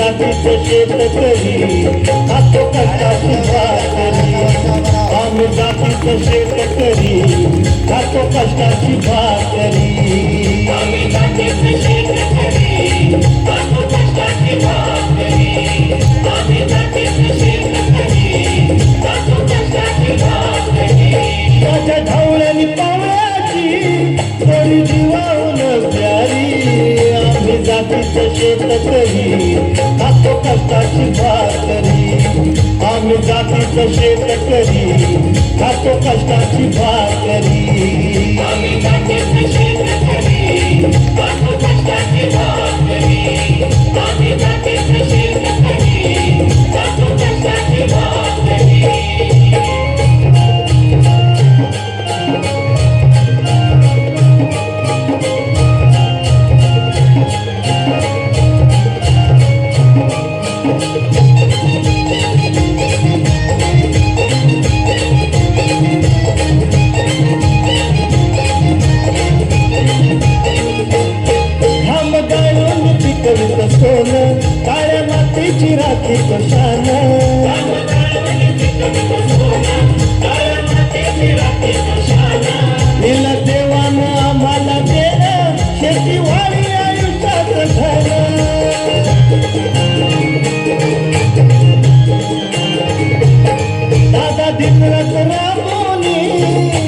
जातीचं शेतकरी खातो कष्टाची भाकरी आम्ही जातीचं शेतकरी खातो कष्टाची भाकरी आम्ही जातीचं शेतकरी खातो कष्टाची भाकरी आम्ही जातीचं शेतकरी खातो कष्टाची भाकरी माझ्या ढवळ्यानी पावळ्याची थोडी जीवावून प्यारी आम्ही जातीचं शेतकरी खातो कष्टाची भाकरी आम्ही जातीचं शेतकरी खातो कष्टाची भाकरी आम्ही जातीचं शेतकरी खातो कष्टाची भाकरी आम्ही जातीचं शेतकरी खातो कष्टाची भाकरी सोनं काळ्या मातीची राखी कशान दिला देवानं आम्हाला देणं शेतीवाडी आयुष्यात झालं दादा दिनरात राबवली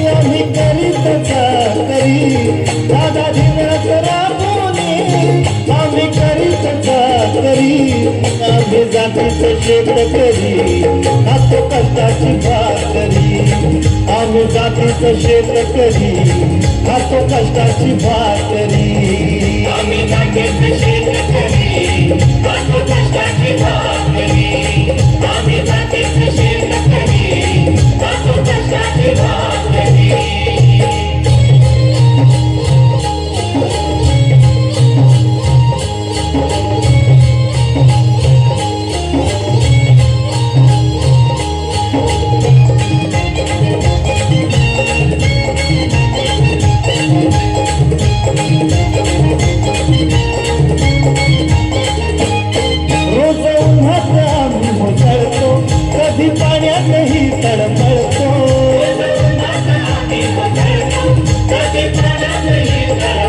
आम्ही करीत करी दादा दिनरात राबवली आम्ही करीत करी आम्ही जातीचं शेतकरी खातो कष्टाची भाकरी आम्ही जातीचं शेतकरी खातो कष्टाची भाकरी आम्ही जातीचं शेतकरी खातो कष्टाची भाकरी आम्ही जातीचं शेतकरी खातो कष्टाची भाकरी कधी पाण्यातही तळमळतो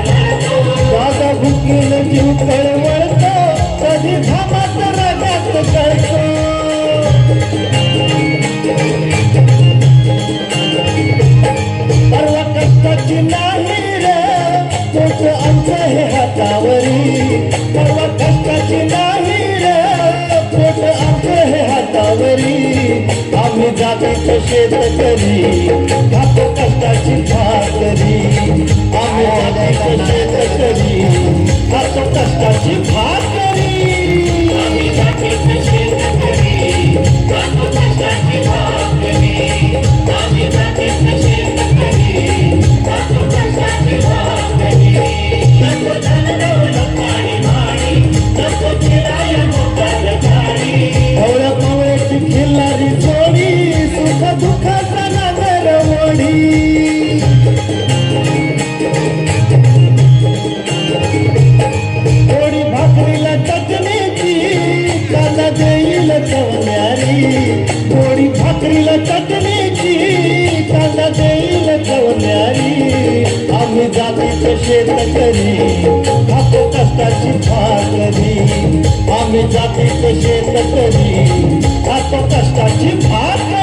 दादा भुकील जीव तळमळतो कधी घामात रगात कळतो परवा कष्टाची नाही रे पोट आमचं हे हातावरी परवा कष्टाची नाही रे पोट आमचं हे हातावरी आम्ही जातीचं शेतकरी खातो कष्टाची भाकरी आम्ही जातीचं शेतकरी खातो कष्टाची भाकरी आम्ही जातीचं शेतकरी खातो कष्टाची भाकरी आम्ही जातीचं शेतकरी खातो कष्टाची भाकरी नको धनदौलत पाणी माणी नको चिराया मोकाल गाडी ढवळ्या पावळ्याची खिल्लारी जोडी सुख दुःखाचा नागर ओढी थोडी भाकरीला चटणीची कांदा देईल चवण्यारी थोडी भाकरीला चटणीची कांदा देईल चवण्यारी आम्ही जातीचं शेतकरी खातो कष्टाची भाकरी आम्ही जातीचं शेतकरी खातो कष्टाची भाकरी